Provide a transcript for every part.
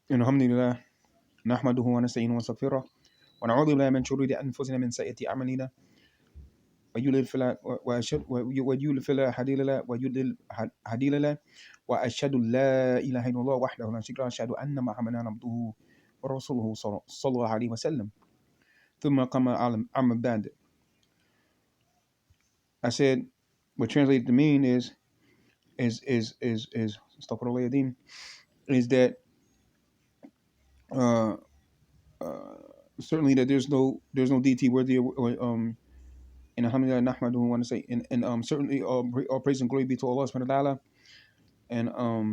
Alhamdulillah, nahmaduhu wa nasta'inuhu wa nastaghfiruh wa na'udhu billahi min shururi anfusina min sayyiati a'malina ويضلل فلا وأشهد ويضلل فلا هادي له ويضلل هادي له وأشهد أن لا إله إلا الله وحده لا شريك له وأشهد أن محمدا عبده ورسوله صلى الله عليه وسلم ثم قام أما بعد. I said what translated to mean is astaghfirullah is that uh, uh, certainly that there's no deity worthy of and alhamdulillah nahmaduhu wa say and certainly all praise and glory be to Allah subhanahu wa ta'ala and all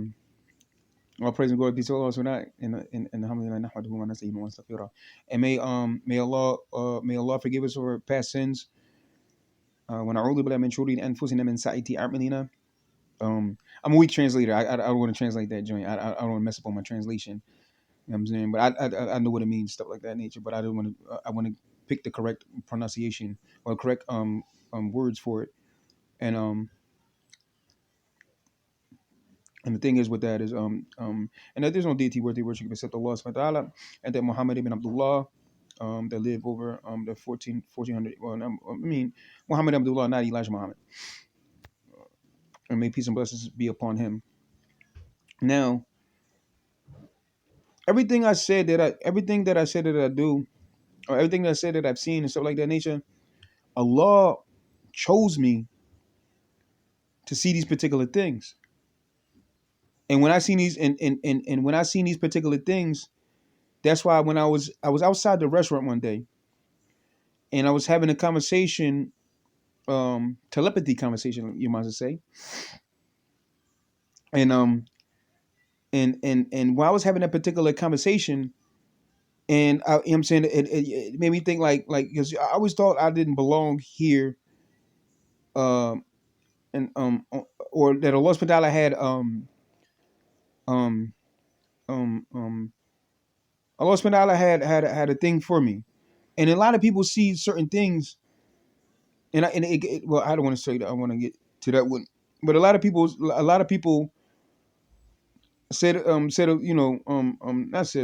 praise and glory be to Allah subhanahu wa ta'ala and alhamdulillah nahmaduhu wa nasta'inu wa nastaghfiruh. And may Allah forgive us our past sins. Wa na'udhu billahi min shururi anfusina min sa'iti a'malina. I'm a weak translator. I don't want to translate that joint. I don't want to mess up on my translation. You know what I'm saying? But I know what it means, stuff like that nature. But I don't want to. I want to pick the correct pronunciation or correct words for it. And and the thing is with that is and that there's no deity worthy worship except Allah subhanahu wa ta'ala, and that Muhammad ibn Abdullah that lived over the 1400. Well, I mean Muhammad Abdullah, not Elijah Muhammad, and may peace and blessings be upon him. Now, everything that I said that I do, or everything that I said that I've seen and stuff like that nature, Allah chose me to see these particular things. And when I seen these and when I seen these particular things, that's why when I was outside the restaurant one day and I was having a conversation, telepathy conversation, you might say, and and while I was having that particular conversation, and you know what I'm saying, it made me think like because I always thought I didn't belong here, um, and or that Allah subhanahu wa ta'ala had um um Allah subhanahu wa ta'ala had a thing for me, and a lot of people see certain things, and well, I don't want to say that I want to get to that one, but a lot of people said not said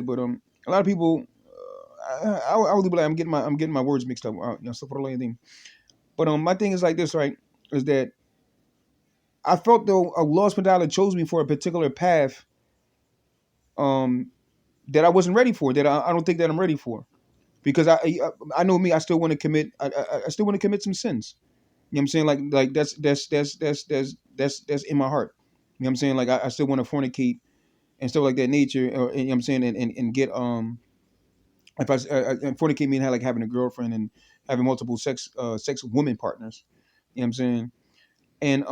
but a lot of people I would be like I'm getting my words mixed up, stuff for anything. But my thing is like this, right? Is that I felt though Allah subhanahu wa ta'ala chose me for a particular path um that I wasn't ready for, that I don't think that I'm ready for, because I know me, I still want to commit, I still want to commit some sins. You know what I'm saying? Like that's in my heart. You know what I'm saying? Like I still want to fornicate and stuff like that nature, or you know what I'm saying, and get if and fornicate mean like having a girlfriend and having multiple sex woman partners. You know what I'm saying? And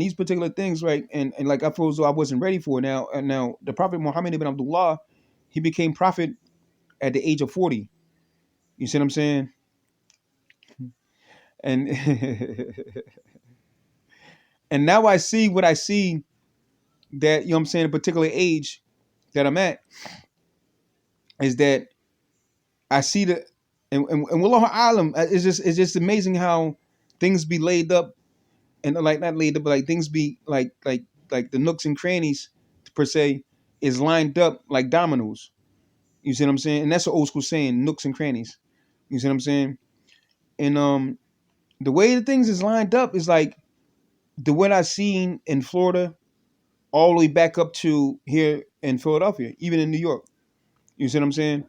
these particular things, right? And like I feel as though I wasn't ready for it. Now the Prophet Muhammad ibn Abdullah, he became prophet at the age of 40. You see what I'm saying? And and now I see what I see, that, you know what I'm saying, a particular age that I'm at, is that I see the and Wallahu Alam, it's just amazing how things be laid up, and like not laid up, but like things be like the nooks and crannies per se is lined up like dominoes. You see what I'm saying? And that's an old school saying, nooks and crannies. You see what I'm saying? And the way the things is lined up is like the what I seen in Florida all the way back up to here in Philadelphia, even in New York. You see what I'm saying?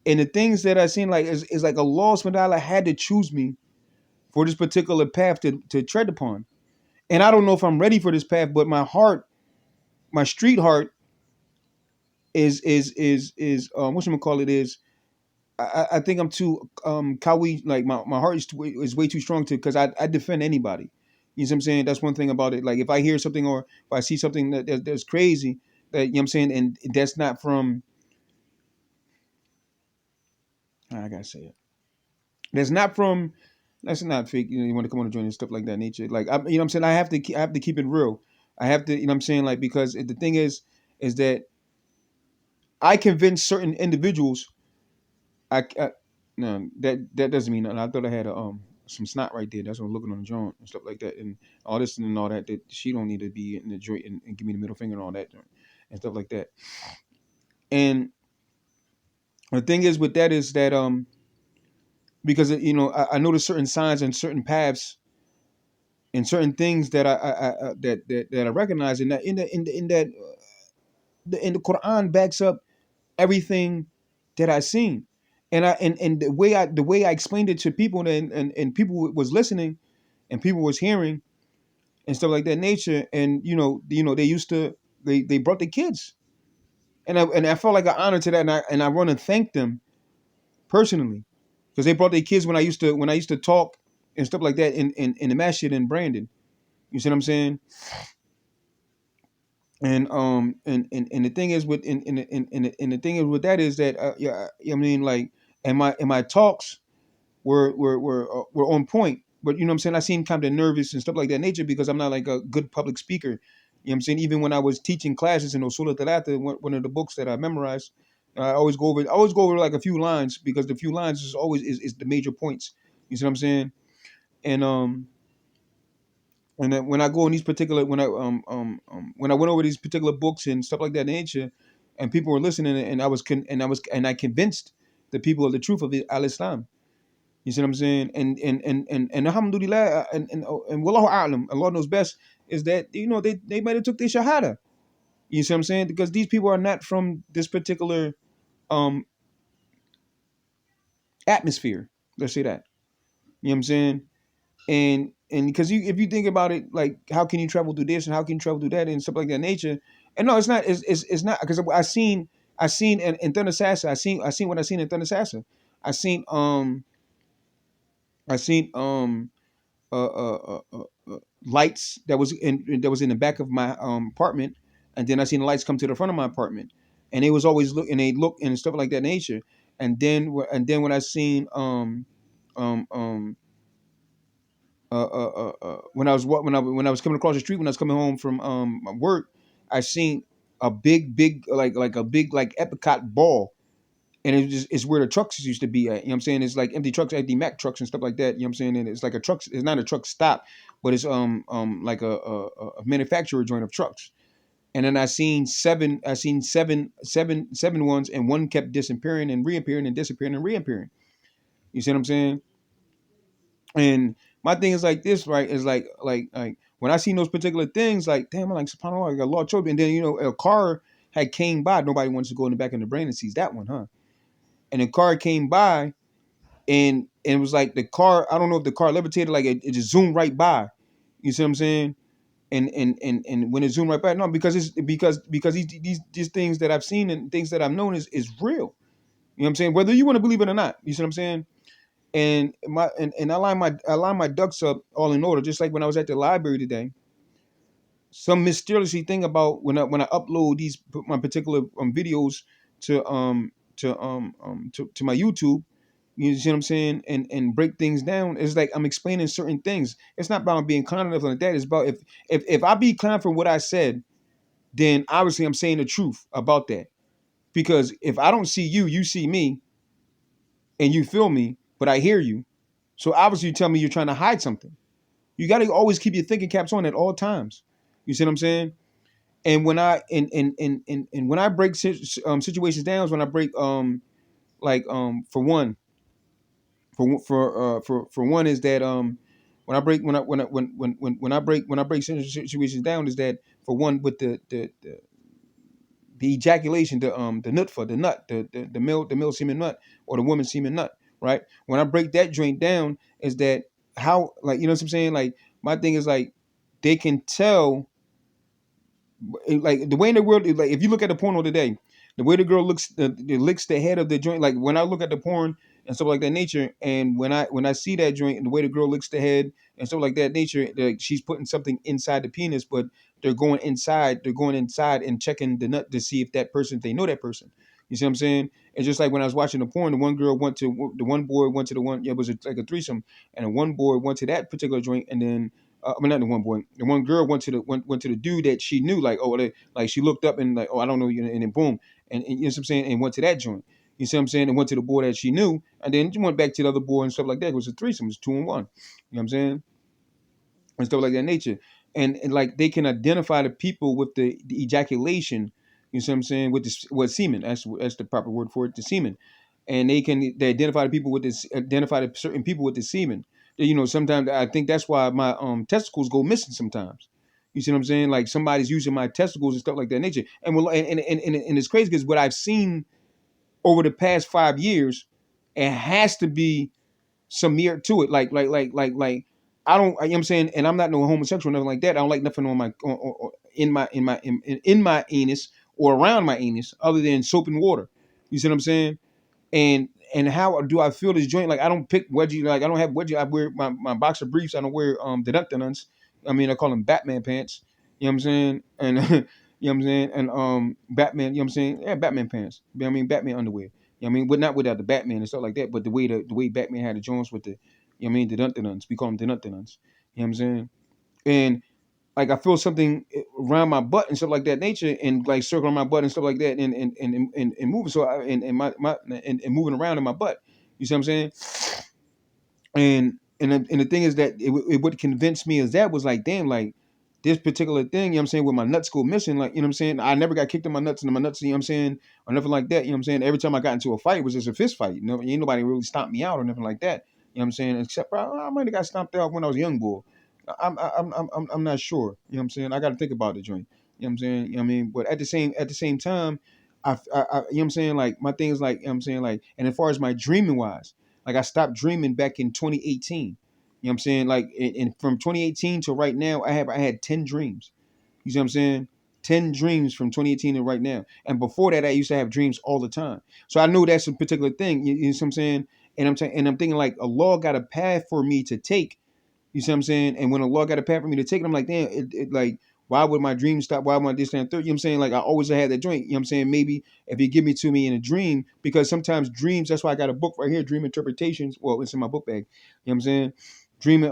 And the things that I seen, like, is like Allah subhanahu wa ta'ala had to choose me for this particular path to tread upon. And I don't know if I'm ready for this path, but my heart, my street heart is what you call it is, I think I'm too kawi, like my heart is way too strong to, because I defend anybody. You know what I'm saying? That's one thing about it. Like if I hear something or if I see something that's crazy, that, you know what I'm saying, and that's not from, I gotta say it. That's not from, that's not fake. You want to come on and join and stuff like that nature. Like you know what I'm saying. I have to keep it real. I have to, you know what I'm saying, like, because the thing is that I convince certain individuals. I no, that doesn't mean nothing. I thought I had some snot right there. That's what I'm looking on the joint and stuff like that, and all this and all that. That she don't need to be in the joint and give me the middle finger and all that and stuff like that. And the thing is with that is that because I notice certain signs and certain paths and certain things that I recognize in that in the Quran backs up everything that I seen. And the way I explained it to people, and people was listening and people was hearing and stuff like that nature. And they used to, they brought their kids, and I felt like an honor to that, and I want to thank them personally, because they brought their kids when I used to talk and stuff like that in the masjid in Brandon. You see what I'm saying? And the thing is with and the thing is with that is that yeah, I mean, like, and my talks were on point. But you know what I'm saying, I seem kind of nervous and stuff like that nature, because I'm not like a good public speaker. You know what I'm saying? Even when I was teaching classes in Usul Talata, one of the books that I memorized, I always go over like a few lines, because the few lines is always is the major points. You see what I'm saying? And then when I go in these particular when I went over these particular books and stuff like that nature, and people were listening, and I convinced the people of the truth of Al Islam. You see what I'm saying? And alhamdulillah, and wallahu a'lam, Allah knows best, is that they might have took their shahada. You see what I'm saying? Because these people are not from this particular um atmosphere. Let's say that. You know what I'm saying? And because if you think about it, like, how can you travel through this and how can you travel through that and stuff like that nature? And no, it's not. It's not, because I seen in Thunder Assassin. I seen what I seen in Thunder Assassin. I seen I seen lights that was in the back of my apartment, and then I seen the lights come to the front of my apartment, and they was always look and they look and stuff like that nature. And then when I seen um um when I was when I was coming across the street, when I was coming home from work, I seen a big like a big like epicot ball, and it's where the trucks used to be at. You know what I'm saying? It's like empty trucks, empty Mack trucks and stuff like that. You know what I'm saying? And it's like a truck. It's not a truck stop, but it's like a manufacturer joint of trucks. And then I seen seven ones, and one kept disappearing and reappearing and disappearing and reappearing. You see what I'm saying? And my thing is like this, right? Is like when I seen those particular things, like, damn, I'm like, subhanAllah, I got Lord children. And then a car had came by. Nobody wants to go in the back of the brain and sees that one, huh? And the car came by, and it was like the car. I don't know if the car levitated, like it just zoomed right by. You see what I'm saying? And when it zoomed right by, no, because it's because these things that I've seen and things that I've known is real. You know what I'm saying? Whether you want to believe it or not. You see what I'm saying? And I line my ducks up all in order, just like when I was at the library today. Some mysteriously thing about when I upload these my particular videos to to my YouTube. You see what I'm saying? And break things down. It's like I'm explaining certain things. It's not about being clown or nothing like that. It's about if I be clown for what I said, then obviously I'm saying the truth about that. Because if I don't see you, you see me, and you feel me, but I hear you. So obviously you tell me you're trying to hide something. You got to always keep your thinking caps on at all times. You see what I'm saying? And when I and when I break situations down, is when I break like for one for one is that when I break when I break situations down, is that for one with the ejaculation, the nutfa, the nut, the male semen nut, or the woman semen nut, right? When I break that joint down, is that how, like, you know what I'm saying? Like, my thing is like, they can tell, like, the way in the world, like, if you look at the porno today, the way the girl looks, licks the head of the joint. Like, when I look at the porn and stuff like that nature, and when I see that joint and the way the girl licks the head and stuff like that nature, like, she's putting something inside the penis, but they're going inside and checking the nut to see if that person, they know that person. You see what I'm saying? It's just like when I was watching the porn, the one boy went to the one, yeah, it was like a threesome, and the one boy went to that particular joint, and then I mean, not the one boy. The one girl went to the dude that she knew, like, oh, like, she looked up and, like, oh, I don't know, and then boom, and you know what I'm saying, and went to that joint. You see what I'm saying? And went to the boy that she knew, and then she went back to the other boy and stuff like that. It was a threesome. It was 2 and 1. You know what I'm saying? And stuff like that nature. And like, they can identify the people with the ejaculation You see what I'm saying? With this, what semen? That's the proper word for it. The semen, and they identify the people with this, identify the certain people with the semen. Sometimes I think that's why my testicles go missing sometimes. You see what I'm saying? Like somebody's using my testicles and stuff like that nature. And and it's crazy because what I've seen over the past 5 years, it has to be some merit to it. Like I don't. You know what I'm saying, and I'm not no homosexual or nothing like that. I don't like nothing on my in my anus or around my anus other than soap and water. You see what I'm saying? And how do I feel this joint? Like I don't pick wedgie. Like I don't have wedgie. I wear my boxer briefs. I don't wear the I mean, I call them Batman pants. You know what I'm saying? And you know what I'm saying? And Batman. You know what I'm saying? Yeah, Batman pants. I mean, Batman underwear. You know what I mean? But not without the Batman and stuff like that. But the way Batman had the joints with the, you know what I mean, the duntuns. We call them the duntuns. You know what I'm saying? And like I feel something around my butt and stuff like that nature, and like circling my butt and stuff like that, and moving, and moving around in my butt. You see what I'm saying? And the thing is that it would convince me is that was like, damn, like this particular thing, you know what I'm saying, with my nuts go missing, like, you know what I'm saying, I never got kicked in my nuts, and my nuts, you know what I'm saying, or nothing like that. You know what I'm saying? Every time I got into a fight, it was just a fist fight. Ain't nobody really stomped me out or nothing like that. You know what I'm saying? Except I might have got stomped out when I was a young boy. I'm not sure. You know what I'm saying? I got to think about the joint. You know what I'm saying? You know what I mean? But at the same time, you know what I'm saying? Like my thing is like, you know what I'm saying? Like, and as far as my dreaming wise, like I stopped dreaming back in 2018. You know what I'm saying? Like, and from 2018 to right now, I had 10 dreams. You see what I'm saying? 10 dreams from 2018 to right now. And before that, I used to have dreams all the time. So I knew that's a particular thing. You know what I'm saying? And I'm thinking like a law got a path for me to take. You see what I'm saying? And when a law got a path for me to take it, I'm like, damn, it like, why would my dream stop? Why would this, that, and third? You know what I'm saying? Like, I always had that joint. You know what I'm saying? Maybe if you give me to me in a dream, because sometimes dreams, that's why I got a book right here, Dream Interpretations. Well, it's in my book bag. You know what I'm saying? Dream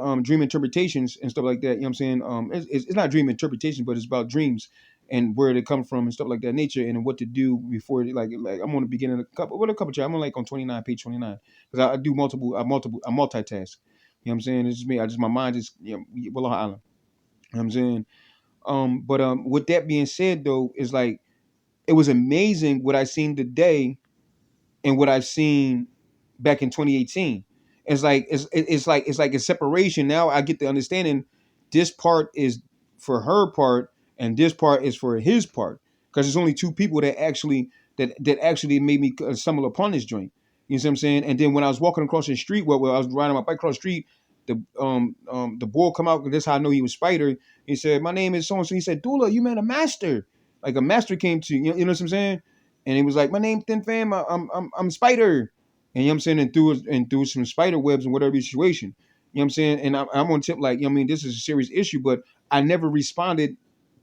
interpretations and stuff like that. You know what I'm saying? It's not dream interpretation, but it's about dreams and where they come from and stuff like that nature, and what to do before, like I'm on the beginning of a couple chapters. I'm on like on 29, page 29, because I do I multitask. You know what I'm saying? It's just me. My mind just, Wallah Island. You know what I'm saying? But with that being said though, it's like it was amazing what I seen today and what I've seen back in 2018. It's like a separation. Now I get the understanding this part is for her part and this part is for his part, because there's only two people that actually made me stumble upon this joint. You know what I'm saying? And then when I was walking across the street, where I was riding my bike across the street, the boy come out. That's how I know he was Spider. He said, "My name is so and so." He said, "Dula, you met a master." Like a master came to you. You know what I'm saying? And he was like, "My name's Thin Fam. I'm Spider." And you know what I'm saying? And through some spider webs and whatever situation. You know what I'm saying? And I'm on tip like, you know what I mean, this is a serious issue, but I never responded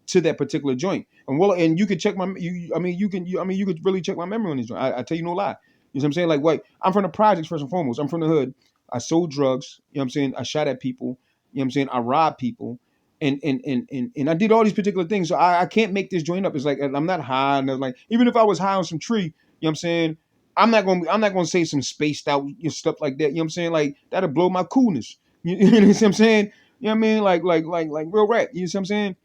to that particular joint. And you could check you could really check my memory on this joint. I tell you no lie. You know what I'm saying? Like what, I'm from the projects first and foremost. I'm from the hood. I sold drugs, you know what I'm saying? I shot at people, you know what I'm saying? I robbed people. And I did all these particular things. So I can't make this joint up. It's like I'm not high. And like even if I was high on some tree, you know what I'm saying? I'm not gonna say some spaced out stuff like that. You know what I'm saying? Like that'll blow my coolness. You know what I'm saying? You know what I mean? Like real rap. You know what I'm saying?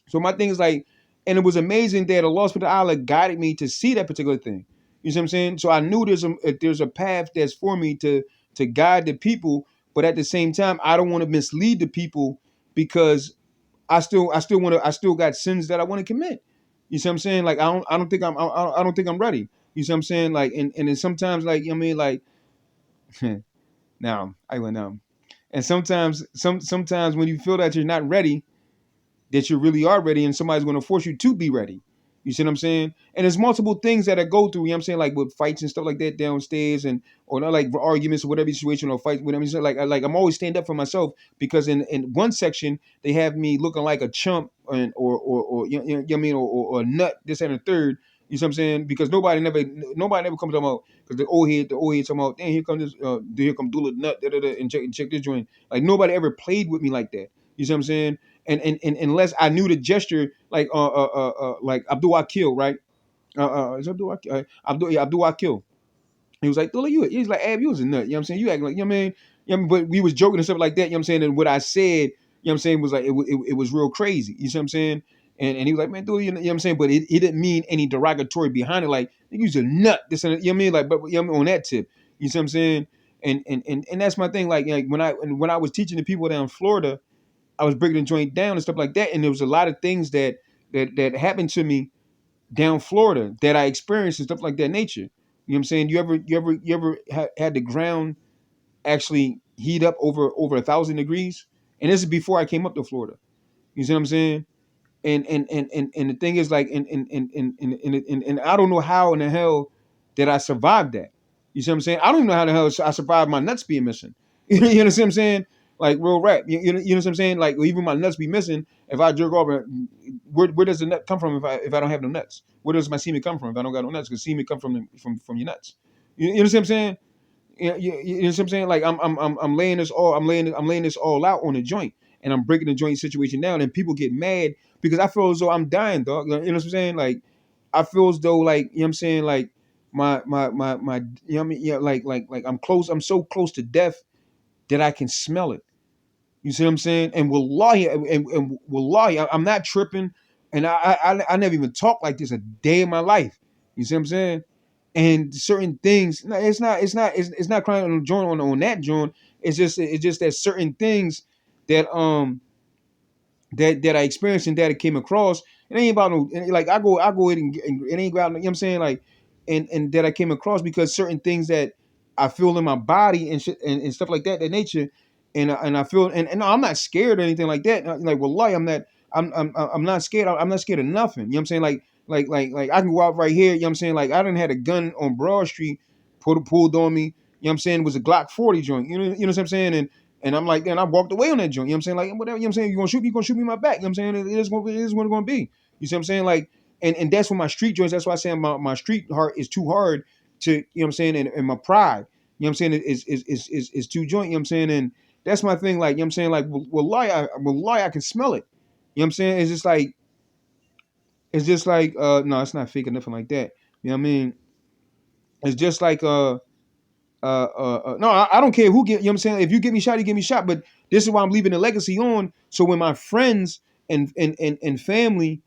So my thing is like, and it was amazing that Allah subhanahu wa ta'ala guided me to see that particular thing. You see what I'm saying? So I knew there's a path that's for me to guide the people, but at the same time, I don't want to mislead the people, because I still got sins that I want to commit. You see what I'm saying? Like I don't think I'm ready. You see what I'm saying? Like and then sometimes, like, you know what I mean, like now I went and sometimes when you feel that you're not ready, that you really are ready, and somebody's going to force you to be ready. You see what I'm saying? And there's multiple things that I go through, you know what I'm saying, like with fights and stuff like that downstairs, and or not like arguments or whatever situation, or fights, whatever. So like I'm always stand up for myself, because in one section they have me looking like a chump, and or you know what I mean, or a nut, this and a third. You see what I'm saying? Because nobody never comes about, because the old head talking about, damn, here come Dula Nut, da, da, da, and check this joint. Like nobody ever played with me like that. You see what I'm saying? And unless I knew the gesture, like Abdul Akil, right? Is Abdul Akil? Abdul Akil. He was like, Dula, he's like, Ab, you was a nut. You know what I'm saying? You acting like, you know what I mean? You know what I mean? But we was joking and stuff like that. You know what I'm saying? And what I said, you know what I'm saying, was like, it was real crazy. You see what I'm saying? And he was like, man, dude, you know what I'm saying? But it didn't mean any derogatory behind it, like, you was a nut, this and that, you know what I mean? Like, but you know what I mean, on that tip, you see what I'm saying? And that's my thing. Like when I was teaching the people down in Florida, I was breaking the joint down and stuff like that. And there was a lot of things that happened to me down Florida that I experienced and stuff like that nature. You know what I'm saying? You ever had the ground actually heat up over 1,000 degrees? And this is before I came up to Florida. You see what I'm saying? And the thing is, like, and I don't know how in the hell did I survive that. You see what I'm saying? I don't even know how the hell I survived my nuts being missing. You know what I'm saying? Like, real rap. You know what I'm saying? Like, even my nuts be missing. If I jerk off, where does the nut come from if I don't have no nuts? Where does my semen come from if I don't got no nuts? Because semen come from your nuts. You know what I'm saying? You know what I'm saying? Like, I'm laying this all I'm laying this all out on the joint, and I'm breaking the joint situation down, and people get mad because I feel as though I'm dying, dog. You know what I'm saying? Like, I feel as though, like, you know what I'm saying, like, my you know what I mean? Yeah, like I'm so close to death that I can smell it. You see what I'm saying? And wallahi, and wallahi, I'm not tripping, and I never even talked like this a day in my life. You see what I'm saying? And certain things, no, it's not crying on the joint on that joint. It's just that certain things that that I experienced and that I came across. It ain't about no, like, I go ahead and it ain't about, you know what I'm saying, like, and that I came across because certain things that I feel in my body and shit and stuff like that nature, and I feel, and I'm not scared or anything like that. Like, wallahi, I'm not scared. I'm not scared of nothing. You know what I'm saying? Like I can go out right here. You know what I'm saying? Like, I didn't had a gun on Broad Street pulled on me. You know what I'm saying? It was a Glock 40 joint. You know what I'm saying? And I'm like, then I walked away on that joint. You know what I'm saying? Like, whatever, you know what I'm saying? You gonna shoot me in my back. You know what I'm saying? It is what it's gonna be. You see what I'm saying? Like, and that's what my street joints, that's why I say my street heart is too hard to, you know what I'm saying, and my pride, you know what I'm saying, is too joint, you know what I'm saying? And that's my thing, like, you know what I'm saying, like, wallahi, I can smell it. You know what I'm saying? It's just like no, it's not fake or nothing like that. You know what I mean? It's just like no, I don't care who get, you know what I'm saying? If you get me shot, you get me shot. But this is why I'm leaving the legacy on. So when my friends and family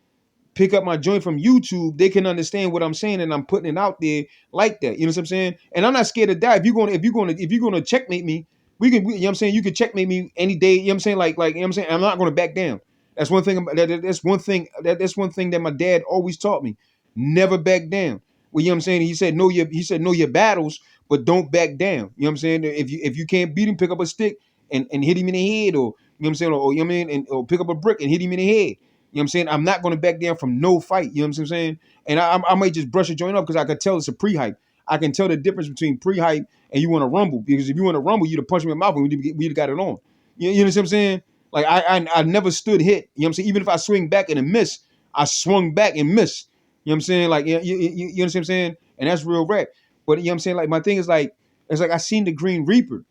pick up my joint from YouTube, they can understand what I'm saying and I'm putting it out there like that. You know what I'm saying? And I'm not scared to die. If you're gonna checkmate me, you know what I'm saying, you can checkmate me any day. You know what I'm saying? Like you know what I'm saying? I'm not gonna back down. That's one thing that's one thing that my dad always taught me. Never back down. Well, you know what I'm saying? Know your battles, but don't back down. You know what I'm saying? If you can't beat him, pick up a stick and hit him in the head, or you know what I'm saying, or you know what I mean, or pick up a brick and hit him in the head. You know what I'm saying? I'm not going to back down from no fight. You know what I'm saying? And I might just brush a joint up because I could tell it's a pre-hype. I can tell the difference between pre-hype and you want to rumble. Because if you want to rumble, you'd have punched me in the mouth and we'd have got it on. You know what I'm saying? Like, I never stood hit. You know what I'm saying? Even if I swing back and a miss, I swung back and missed. You know what I'm saying? Like, you know what I'm saying? And that's real rap. But you know what I'm saying? Like, my thing is, like, it's like I seen the Green Reaper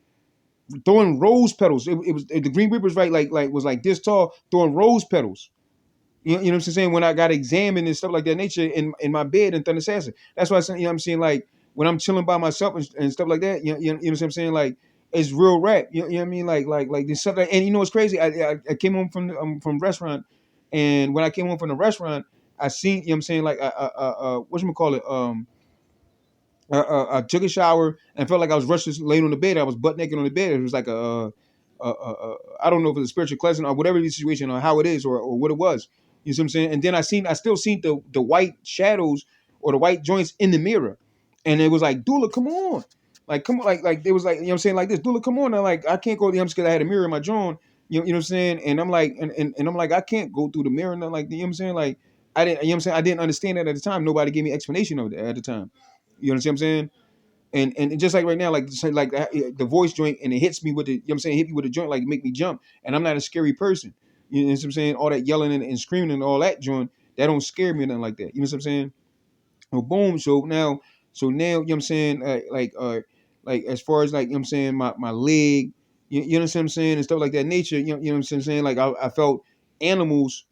throwing rose petals. It was the Green Reaper's right, like was like this tall, throwing rose petals. You know what I'm saying? When I got examined and stuff like that nature in my bed in Thunder Assassin. That's why I said, you know what I'm saying? Like, when I'm chilling by myself and stuff like that, you know what I'm saying? Like, it's real rap. You know what I mean? Like this stuff. And you know what's crazy? I came home from restaurant, and when I came home from the restaurant, I seen, you know what I'm saying, like whatchamacallit, I took a shower and felt like I was rushed laying on the bed. I was butt naked on the bed. It was like I don't know if it's a spiritual cleansing or whatever the situation or how it is or what it was. You see what I'm saying? And then I still seen the white shadows or the white joints in the mirror, and it was like, Dula, come on, like, come on, like it was like, you know what I'm saying, like this, Dula, come on. And like, I can't go. You know, because I had a mirror in my joint. You know what I'm saying? And I'm like, and I'm like, I can't go through the mirror. And I'm like, you know what I'm saying? Like, I didn't, you know what I'm saying? I didn't understand that at the time. Nobody gave me explanation of it at the time. You know what I'm saying? And just like right now, like the voice joint, and it hits me with the, you know what I'm saying, hit me with the joint, like make me jump. And I'm not a scary person. You know what I'm saying? All that yelling and screaming and all that joint, that don't scare me or nothing like that. You know what I'm saying? Well, boom. So now, you know what I'm saying? Like as far as, like, you know what I'm saying, my leg, you know what I'm saying, and stuff like that nature. You know what I'm saying? Like, I felt animals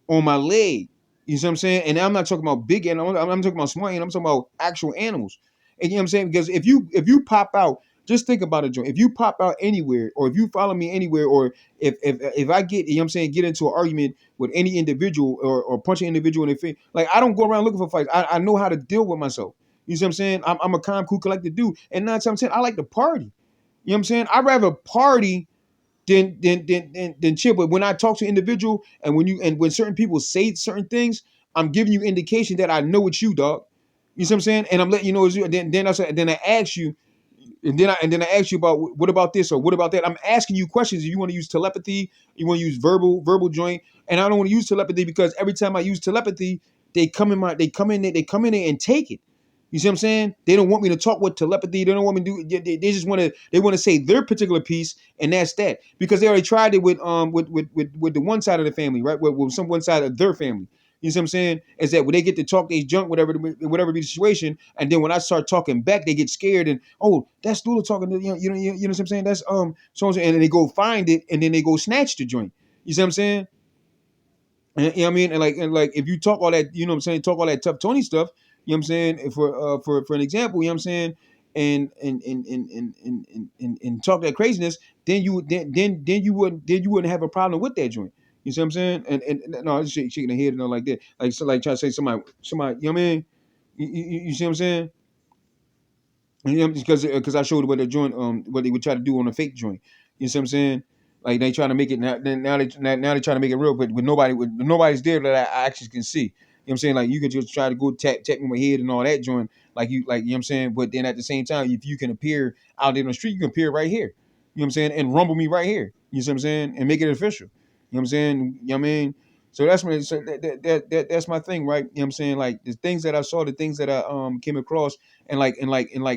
on my leg. You see what I'm saying? And I'm not talking about big animals. I'm talking about small animals. I'm talking about actual animals. And you know what I'm saying? Because if you pop out, Just think about it, Joe. If you pop out anywhere, or if you follow me anywhere, or if I get, you know what I'm saying, get into an argument with any individual, or punch an individual in the face, like, I don't go around looking for fights. I know how to deal with myself. You see what I'm saying? I'm a calm, cool, collected dude. And 9 times out of 10, I like to party. You know what I'm saying? I'd rather party than chill. But when I talk to an individual, and when certain people say certain things, I'm giving you indication that I know it's you, dog. You see what I'm saying? And I'm letting you know it's you. Then I ask you, and then I ask you about, what about this, or what about that. I'm asking you questions. You want to use telepathy, you want to use verbal joint, and I don't want to use telepathy, because every time I use telepathy, they come in there and take it. You see what I'm saying? They don't want me to talk with telepathy. They don't want me to do. They just want to say their particular piece, and that's that. Because they already tried it with the one side of the family, right? With some one side of their family. You see what I'm saying? Is that when they get to talk they junk, whatever be the situation, and then when I start talking back, they get scared, and, oh, that's Lula talking to, you know what I'm saying? That's so, and then they go find it, and then they go snatch the joint. You see what I'm saying? And, you know what I mean? And like if you talk all that, you know what I'm saying, talk all that tough Tony stuff, you know what I'm saying, for an example, you know what I'm saying, and talk that craziness, then you wouldn't have a problem with that joint. You see what I'm saying? And no, I was shaking the head and all like that. Like, so, like, trying to say somebody, you know what I mean? You see what I'm saying? You know, because I showed what the joint, what they would try to do on a fake joint. You see what I'm saying? Like, they trying to make it now they trying to make it real, but with nobody's there that I actually can see. You know what I'm saying? Like, you could just try to go tap me my head and all that joint, you know what I'm saying? But then at the same time, if you can appear out there on the street, you can appear right here. You know what I'm saying? And rumble me right here. You see what I'm saying? And make it official. You know what I'm saying? You know what I mean? So that's my thing, right? You know what I'm saying? Like, the things that I saw, the things that I came across, and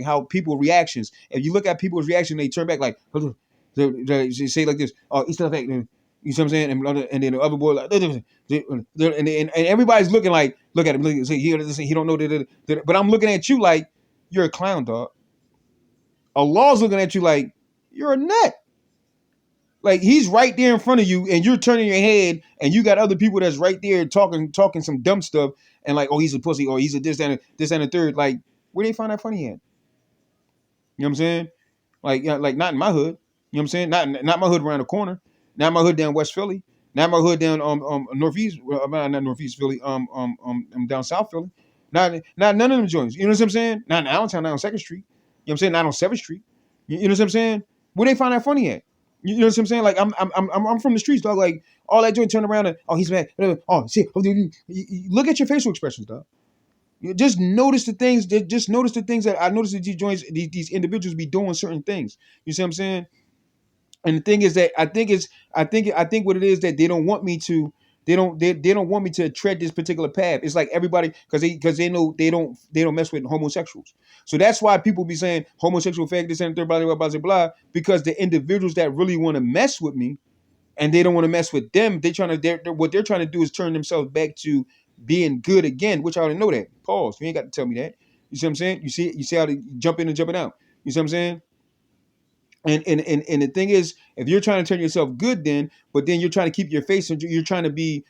how people reactions. If you look at people's reaction, they turn back like, they say like this, oh, he's still back. You see what I'm saying? And then the other boy like, and everybody's looking like, look at him, look, say he don't know that, but I'm looking at you like you're a clown, dog. Allah's looking at you like you're a nut. Like, he's right there in front of you, and you're turning your head, and you got other people that's right there talking some dumb stuff, and like, oh, he's a pussy, or he's a this and a third. Like, where they find that funny at? You know what I'm saying? Like, like, not in my hood. You know what I'm saying? Not my hood around the corner. Not my hood down West Philly. Not my hood down northeast. Not northeast Philly. Down South Philly. Not none of them joints. You know what I'm saying? Not in Allentown. Not on Second Street. You know what I'm saying? Not on 7th Street. You know what I'm saying? Where they find that funny at? You know what I'm saying? Like, I'm from the streets, dog. Like, all that joint turn around and, oh, he's mad. Oh, see, look at your facial expressions, dog. You just notice the things. Just notice the things that I noticed that these joints, these individuals be doing certain things. You see what I'm saying? And the thing is that I think what it is that they don't want me to. They don't want me to tread this particular path. It's like everybody, because they know they don't mess with homosexuals. So that's why people be saying homosexual fag this and third, blah blah blah blah blah. Because the individuals that really want to mess with me, and they don't want to mess with them. What they're trying to do is turn themselves back to being good again, which I already know that. Pause. You ain't got to tell me that. You see what I'm saying? You see how they jump in and jumping out. You see what I'm saying? And the thing is, if you're trying to turn yourself good, but then you're trying to keep your face, and you're trying to be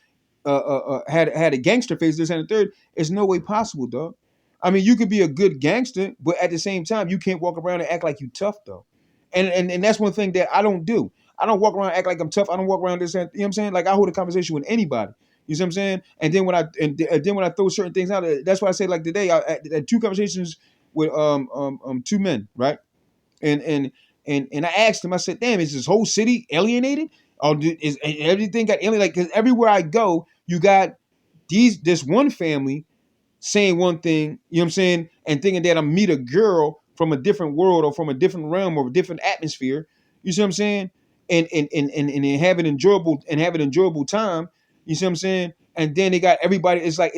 had a gangster face, this and the third, it's no way possible, dog. I mean, you could be a good gangster, but at the same time, you can't walk around and act like you tough, though. And that's one thing that I don't do. I don't walk around and act like I'm tough. I don't walk around this, and, you know what I'm saying? Like, I hold a conversation with anybody. You see what I'm saying? And then when I throw certain things out, that's why I say, like, today I had 2 conversations with two men, right? And I asked him, I said, damn, is this whole city alienated? Or is everything got alienated? Like, 'cause everywhere I go, you got this one family saying one thing, you know what I'm saying, and thinking that I meet a girl from a different world, or from a different realm, or a different atmosphere. You see what I'm saying? And have an enjoyable time. You see what I'm saying? And then they got everybody. It's like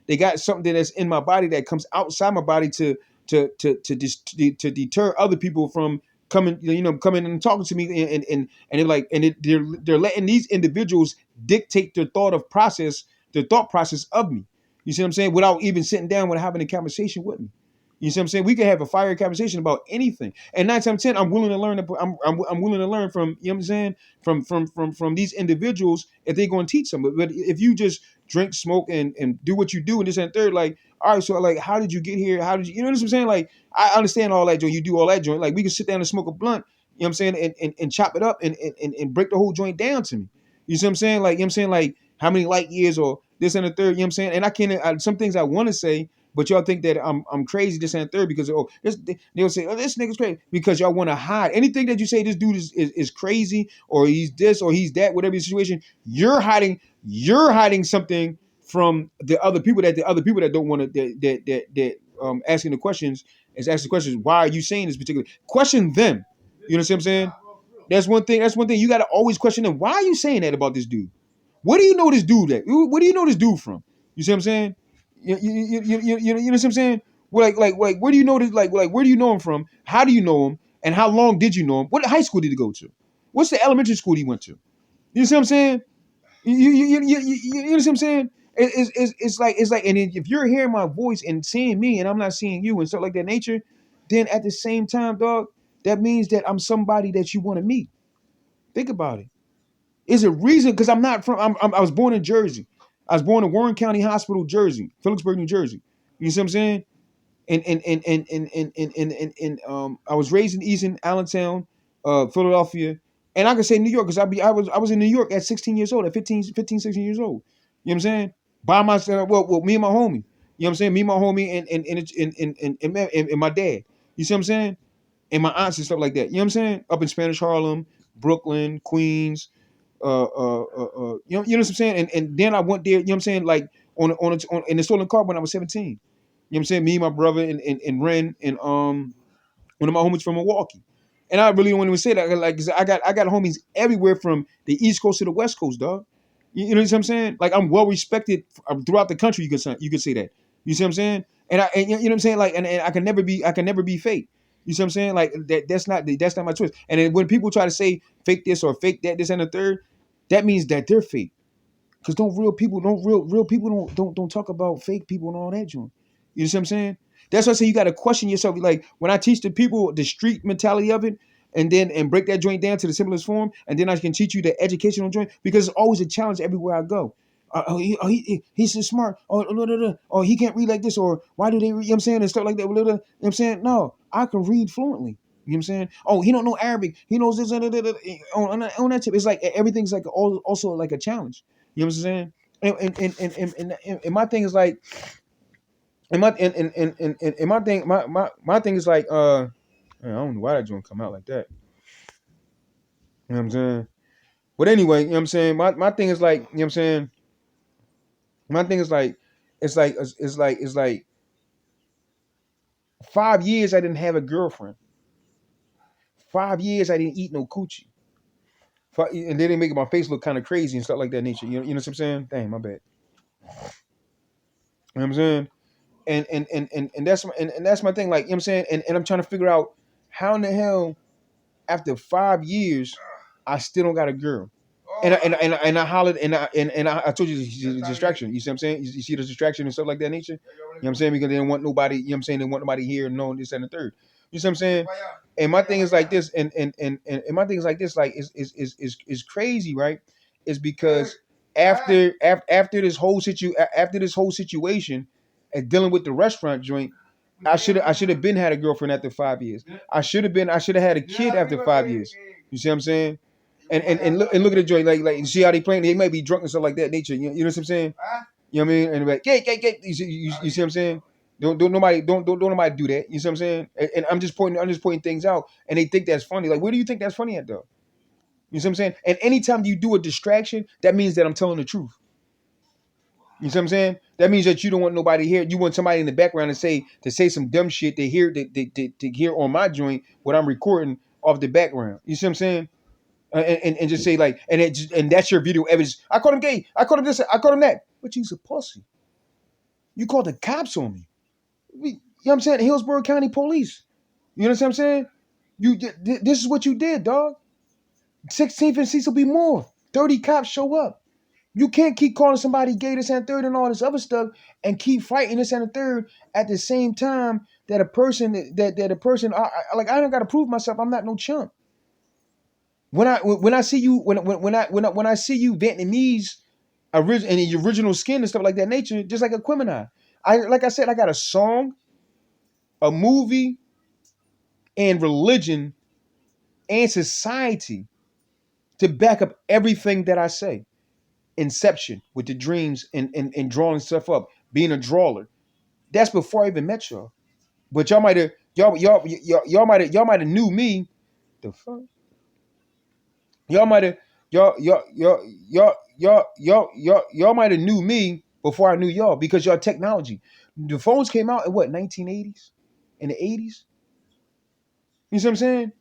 they got something that's in my body that comes outside my body to deter other people from coming and talking to me, and they're letting these individuals dictate their thought process of me. You see what I'm saying? Without even sitting down and having a conversation with me. You see what I'm saying? We can have a fire conversation about anything. And 9 times 10, I'm willing to learn. I'm willing to learn from, you know what I'm saying, from these individuals, if they're going to teach them. But if you just drink, smoke, and do what you do and this and third. Like, all right, so like, how did you get here? How did you know what I'm saying? Like, I understand all that joint. You do all that joint. Like, we can sit down and smoke a blunt, you know what I'm saying, and chop it up and break the whole joint down to me. You see what I'm saying? Like, you know what I'm saying? Like, how many light years or this and the third, you know what I'm saying? And I can't, some things I want to say, but y'all think that I'm crazy, this and the third, because they'll say, oh, this nigga's crazy, because y'all want to hide anything that you say. This dude is crazy, or he's this, or he's that, whatever the situation. You're hiding something from the other people that don't want to that asking the questions is asking questions. Why are you saying this particular? Question them. You know what I'm saying? That's one thing. That's one thing. You got to always question them. Why are you saying that about this dude? What do you know this dude that? What do you know this dude from? You see what I'm saying? You know what I'm saying? Well, like, where do you know this? Like, where do you know him from? How do you know him? And how long did you know him? What high school did he go to? What's the elementary school he went to? You see what I'm saying? You know what I'm saying? It's like, and if you're hearing my voice and seeing me, and I'm not seeing you and stuff like that nature, then at the same time, dog, that means that I'm somebody that you want to meet. Think about it. Is a reason because I'm not from. I was born in Jersey. I was born in Warren County Hospital, Jersey, Phillipsburg, New Jersey. You see what I'm saying? And I was raised in Easton, Allentown, Philadelphia, and I could say New York because I was in New York at 16 years old, at 16 years old. You know what I'm saying? By myself, well, me and my homie. You know what I'm saying? Me and my homie and my dad. You see what I'm saying? And my aunts and stuff like that. You know what I'm saying? Up in Spanish Harlem, Brooklyn, Queens, you know what I'm saying? And then I went there, you know what I'm saying, like on in the stolen car when I was 17. You know what I'm saying? Me, my brother, and Ren, and one of my homies from Milwaukee. And I really don't even say that. Like, 'cause I got homies everywhere from the East Coast to the West Coast, dog. You know what I'm saying? Like, I'm well respected throughout the country. You could say that. You see what I'm saying? And you know what I'm saying? Like, and I can never be fake. You see what I'm saying? Like, that's not my choice. And then when people try to say fake this or fake that, this and the third, that means that they're fake. Because real people don't talk about fake people and all that joint. You know what I'm saying? That's why I say you got to question yourself. Like, when I teach the people the street mentality of it, and break that joint down to the simplest form, and then I can teach you the educational joint, because it's always a challenge everywhere I go. He's so smart. Or he can't read like this. Or why do they read? You know what I'm saying? And stuff like that. You know what I'm saying? No, I can read fluently. You know what I'm saying? Oh, he don't know Arabic. He knows this. On that tip, it's like everything's like also like a challenge. You know what I'm saying? And my thing is like, and my thing, my thing is like, I don't know why that joint come out like that. You know what I'm saying? But anyway, you know what I'm saying? My thing is like, you know what I'm saying? My thing is like, it's like 5 years I didn't have a girlfriend. 5 years I didn't eat no coochie. And they didn't make my face look kind of crazy and stuff like that nature. You know what I'm saying? Dang, my bad. You know what I'm saying? And that's my thing. Like, you know what I'm saying? And I'm trying to figure out how in the hell after 5 years I still don't got a girl. And I hollered and I told you the distraction. You see what I'm saying? You see the distraction and stuff like that nature. You know what I'm saying? Because they didn't want nobody. You know what I'm saying? They want nobody here knowing this and the third. You see what I'm saying? And my thing is like this, and my thing is like this, like is crazy, right? Is because after this whole situation, and dealing with the restaurant joint, I should have been had a girlfriend after 5 years. I should have had a kid after 5 years. You see what I'm saying? And look at the joint, like see how they playing. They might be drunk and stuff like that nature. You know what I'm saying? You know what I mean? And like, yeah. You see what I'm saying? Don't nobody do that. You see what I'm saying? And I'm just pointing things out, and they think that's funny. Like, where do you think that's funny at though? You see what I'm saying? And anytime you do a distraction, that means that I'm telling the truth. You see what I'm saying? That means that you don't want nobody here. You want somebody in the background to say some dumb shit. They hear to hear on my joint what I'm recording off the background. You see what I'm saying? And just say like, and that's your video evidence. I called him gay. I called him this. I called him that. But you's a pussy. You called the cops on me. You know what I'm saying? Hillsborough County Police. You know what I'm saying? This is what you did, dog. 16th and Cecil B. Moore. 30 cops show up. You can't keep calling somebody gay, this and third, and all this other stuff, and keep fighting this and the third at the same time that a person I don't gotta prove myself. I'm not no chump. When I see you Vietnamese and the original skin and stuff like that nature, just like Aquemini. Like I said, I got a song, a movie, and religion and society to back up everything that I say. Inception with the dreams and drawing stuff up, being a drawer. That's before I even met y'all. But y'all might have knew me. The fuck? Y'all might have y'all might have knew me before I knew y'all because y'all technology. The phones came out in what 1980s, in the 80s. You see what I'm saying?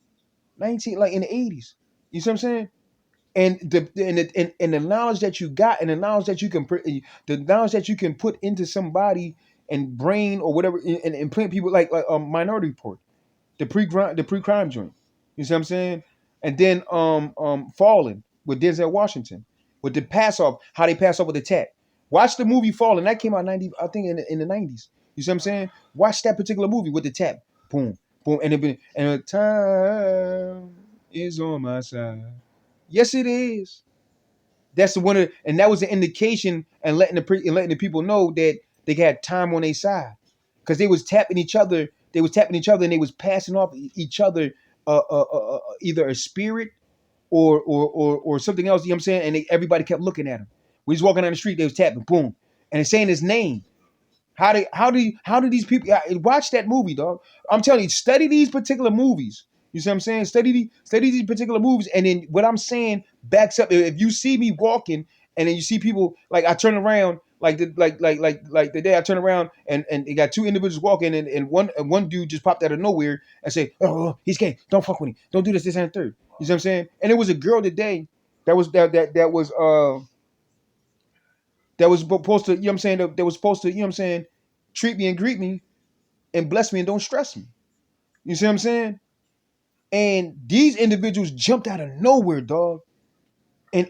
19 like in the 80s. You see what I'm saying? And the knowledge that you got and the knowledge that you can the knowledge that you can put into somebody and brain or whatever and implant people like Minority Report, the pre-crime joint. You see what I'm saying? And then Fallen with Denzel Washington with the pass off, how they pass off with the tap. Watch the movie Fallen. That came out 90, I think in the 90s. You see what I'm saying? Watch that particular movie with the tap. Boom, boom, and the time is on my side. Yes, it is. That's the one of, and that was an indication and letting the people know that they had time on their side because they was tapping each other. They was tapping each other and they was passing off each other either a spirit or something else. You know what I'm saying? And everybody kept looking at him. When he's walking down the street, they was tapping, boom, and it's saying his name. How do these people watch that movie, dog? I'm telling you, study these particular movies. You see what I'm saying? Study these particular movies, and then what I'm saying backs up. If you see me walking, and then you see people like I turn around, like the day I turn around, and they got two individuals walking, and one dude just popped out of nowhere and say, "Oh, he's gay. Don't fuck with him. Don't do this and the third." You see what I'm saying? And it was a girl today that was supposed to, you know what I'm saying, that was supposed to, you know what I'm saying, treat me and greet me and bless me and don't stress me. You see what I'm saying? And these individuals jumped out of nowhere, dog, and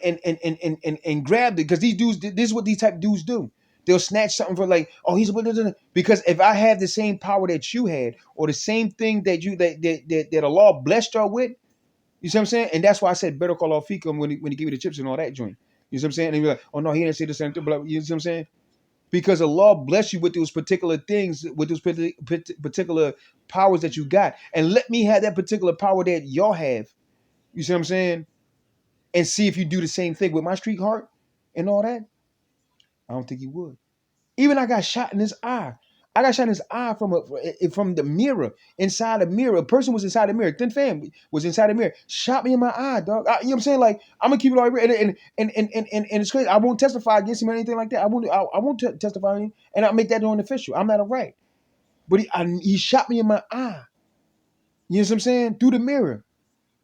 grabbed it because these dudes, this is what these type of dudes do. They'll snatch something for like, oh, he's a because if I have the same power that you had, or the same thing that Allah blessed y'all with, you see what I'm saying? And that's why I said better call off Fikum when he gave me the chips and all that joint. You see what I'm saying? And you're like, oh no, he didn't say the same thing, but you see what I'm saying? Because Allah bless you with those particular things, with those particular powers that you got. And let me have that particular power that y'all have. You see what I'm saying? And see if you do the same thing with my street heart and all that. I don't think you would. Even I got shot in his eye. I got shot in his eye from the mirror, inside the mirror. A person was inside the mirror. Thin fam was inside the mirror. Shot me in my eye, dog. You know what I'm saying? Like, I'm gonna keep it all real. And it's crazy. I won't testify against him or anything like that. I won't testify on him, and I make that on official. I'm not a right. But he shot me in my eye. You know what I'm saying? Through the mirror.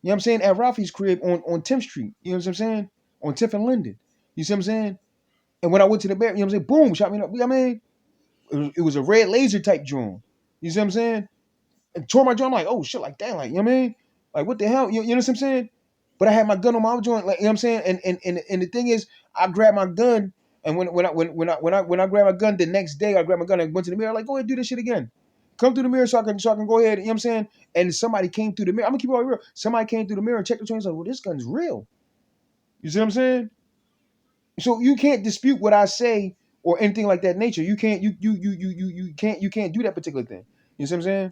You know what I'm saying? At Ralphie's crib on 10th Street. You know what I'm saying? On 10th and Linden. You see what I'm saying? And when I went to the bed, you know what I'm saying? Boom, shot me up. You know what I mean? It was a red laser type drone. You see what I'm saying? And tore my joint. I'm like, oh shit, like that, like, you know what I mean? Like, what the hell? You know what I'm saying? But I had my gun on my joint, like, you know what I'm saying? And the thing is, I grabbed my gun, and when I grabbed my gun the next day, I grabbed my gun and went to the mirror, like, go ahead, do this shit again. Come through the mirror so I can go ahead, you know what I'm saying? And somebody came through the mirror. I'm gonna keep it all real. Somebody came through the mirror and checked the joint and said, well, this gun's real. You see what I'm saying? So you can't dispute what I say or anything like that nature. You can't you can't do that particular thing. You see what I'm saying?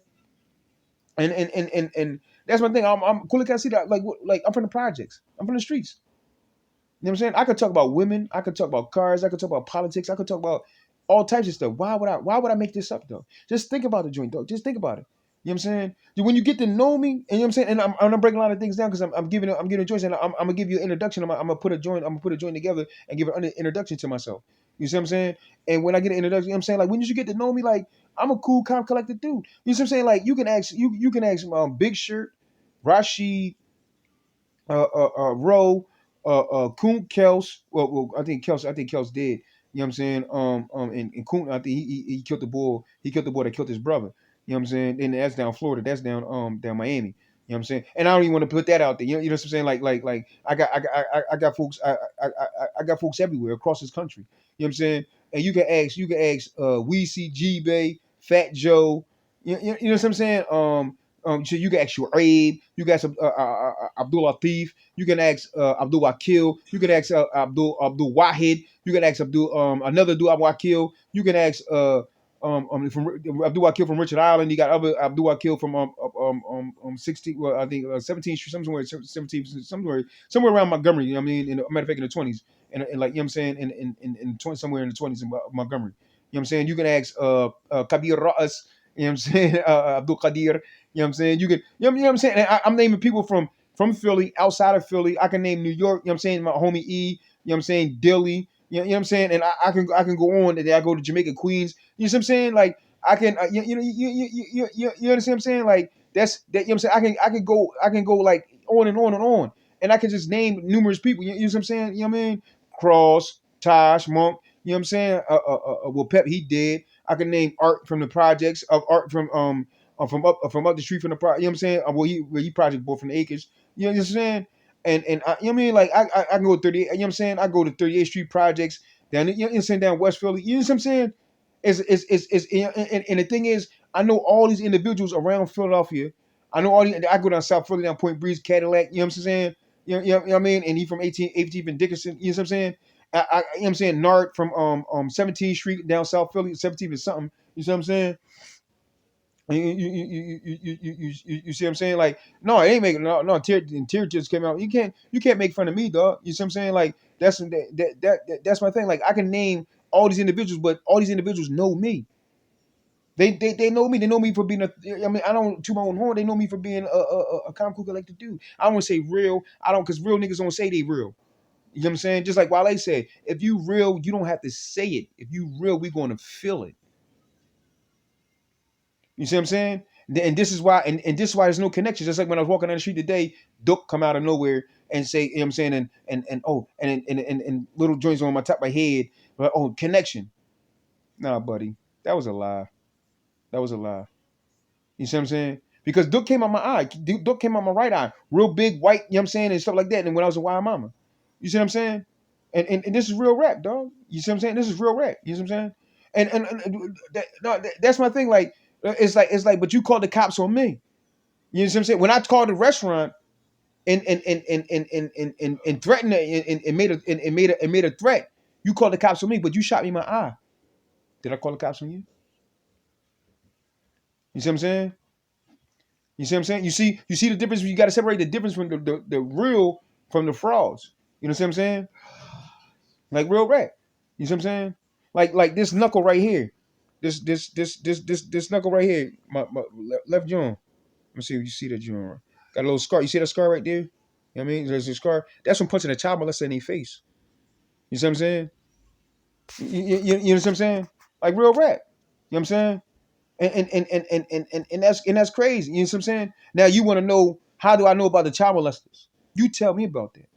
And that's my thing. I'm cool. I see that like I'm from the projects. I'm from the streets. You know what I'm saying? I could talk about women. I could talk about cars. I could talk about politics. I could talk about all types of stuff. Why would I make this up though? Just think about the joint though. Just think about it. You know what I'm saying? When you get to know me, and you know what I'm saying, and I'm breaking a lot of things down because I'm giving a choice, and I'm gonna give you an introduction. I'm gonna put a joint. I'm gonna put a joint together and give an introduction to myself. You see what I'm saying? And when I get an introduction, you know what I'm saying, like when you get to know me, like I'm a cool, calm, collected dude. You see what I'm saying? Like you can ask Big Shirt, Rashid, Roe, Kunt Kels. Well, I think Kels did. You know what I'm saying? And Kunt, I think he killed the bull. He killed the boy that killed his brother. You know what I'm saying? And that's down Florida. That's down Miami. You know what I'm saying? And I don't even want to put that out there. You know what I'm saying? Like I got folks I got folks everywhere across this country. You know what I'm saying? And you can ask Weezy, G Bay, Fat Joe. You know what I'm saying? So you can ask Abe. You got some Abdul Latif. You can ask Abdul Wakil. You can ask Abdul Wahid. You can ask Abdul another Abdul Wakil. You can ask from Abdul Wakil from Richard Island. You got other Abdul Wakil from 16. Well, I think 17th Street, somewhere around Montgomery. You know what I mean, matter of fact, in the 20s, and like you know what I'm saying, in 20, somewhere in the 20s in Montgomery. You know what I'm saying? You can ask Kabir Ra'as, you know what I'm saying? Abdul Qadir, you know what I'm saying? You can, you know what I'm saying? And I'm naming people from Philly, outside of Philly. I can name New York, you know what I'm saying? My homie E, you know what I'm saying? Dilly, you know what I'm saying? And I can go on, and then I go to Jamaica, Queens. You know what I'm saying? Like I can, you understand what I'm saying? Like that's that. You know what I'm saying? I can go like on and on and on, and I can just name numerous people. You know what I'm saying? You know what I mean? Cross, Tosh, Monk. You know what I'm saying? Well, Pep, he did. I can name Art from the projects of Art from up the street from the project. You know what I'm saying? Well, he project boy from the Acres. You know what I'm saying? And I, you know what I mean? Like I can go 38. You know what I'm saying? I go to 38th Street projects down. You know what I'm saying? Down West Philly. You know what I'm saying? And the thing is, I know all these individuals around Philadelphia. I know all these. I go down South Philly, down Point Breeze, Cadillac. You know what I'm saying? You know what I mean? And he from 18th and Dickinson. You know what I'm saying? You know what I'm saying? Nard from 17th Street down South Philly, 17th and something. You see what I'm saying? You see what I'm saying? Like, no, it ain't making no tear just came out. You can't make fun of me, dog. You see what I'm saying? Like that's my thing. Like I can name all these individuals, but all these individuals know me. They know me. They know me for being I mean, I don't toot my own horn. They know me for being a comical collector dude. I don't want to say real. I don't, because real niggas don't say they real. You know what I'm saying? Just like Wale said, if you real, you don't have to say it. If you real, we going to feel it. You see what I'm saying? And this is why, and this is why there's no connection. Just like when I was walking down the street today, Duke come out of nowhere and say, you know what I'm saying, and little joints on my top of my head, but oh, connection. Nah, buddy, that was a lie. That was a lie. You see what I'm saying? Because Duke came out my eye. Duke came out my right eye, real big, white. You know what I'm saying, and stuff like that. And when I was a wild mama, you see what I'm saying? And this is real rap, dog. You see what I'm saying? This is real rap. You see what I'm saying? That's my thing. Like it's like, but you called the cops on me. You know what I'm saying? When I called the restaurant and threatened and made a threat, you called the cops on me, but you shot me in my eye. Did I call the cops on you? You see what I'm saying? You see what I'm saying? You see the difference. You got to separate the difference from the real from the frauds. You know what I'm saying? Like real rap. You see what I'm saying? Like this knuckle right here. This knuckle right here. My left jaw. Let me see if you see that jaw. Got a little scar. You see that scar right there? You know what I mean? There's a scar. That's from punching a child molester in their face. You see what I'm saying? You know what I'm saying? Like real rap. You know what I'm saying? And that's crazy. You know what I'm saying? Now you want to know, how do I know about the child molesters? You tell me about that.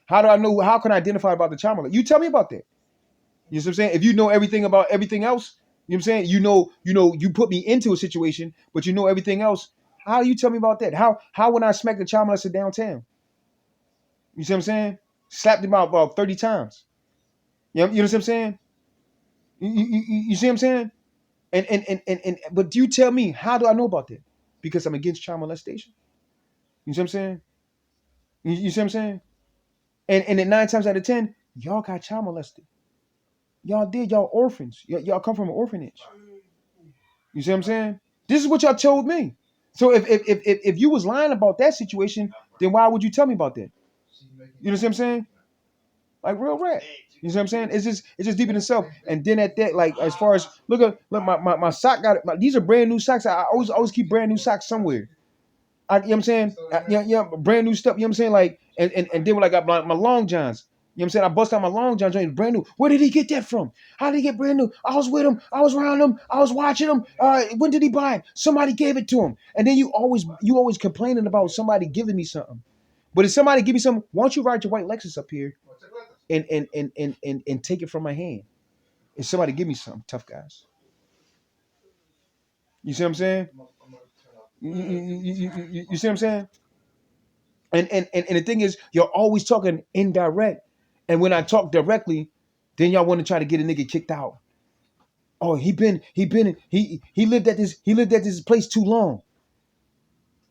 How do I know? How can I identify about the child molester? You tell me about that. You know what I'm saying? If you know everything about everything else, you know what I'm saying? You put me into a situation, but you know everything else. How do you tell me about that? How when I smack the child molester downtown? You see what I'm saying? Slapped him out about 30 times. You know what I'm saying? You see what I'm saying? But you tell me, how do I know about that? Because I'm against child molestation. You see what I'm saying? You see what I'm saying? And then 9 times out of 10, y'all got child molested. Y'all did. Y'all orphans. Y'all come from an orphanage. You see what I'm saying? This is what y'all told me. So if you was lying about that situation, then why would you tell me about that? You know what I'm saying? Like real rap. You see what I'm saying? It's just deeper than self. And then at that, like as far as look my sock got these are brand new socks. I always keep brand new socks somewhere. You know what I'm saying? Yeah, brand new stuff. You know what I'm saying? Like and then when I got my long johns, you know what I'm saying? I bust out my long johns, brand new. Where did he get that from? How did he get brand new? I was with him. I was around him. I was watching him. When did he buy it? Somebody gave it to him. And then you always complaining about somebody giving me something. But if somebody give me something, why don't you ride your white Lexus up here and take it from my hand? If somebody give me something, tough guys. You see what I'm saying? You see what I'm saying? And the thing is, you're always talking indirect. And when I talk directly, then y'all want to try to get a nigga kicked out. Oh, he lived at this place too long.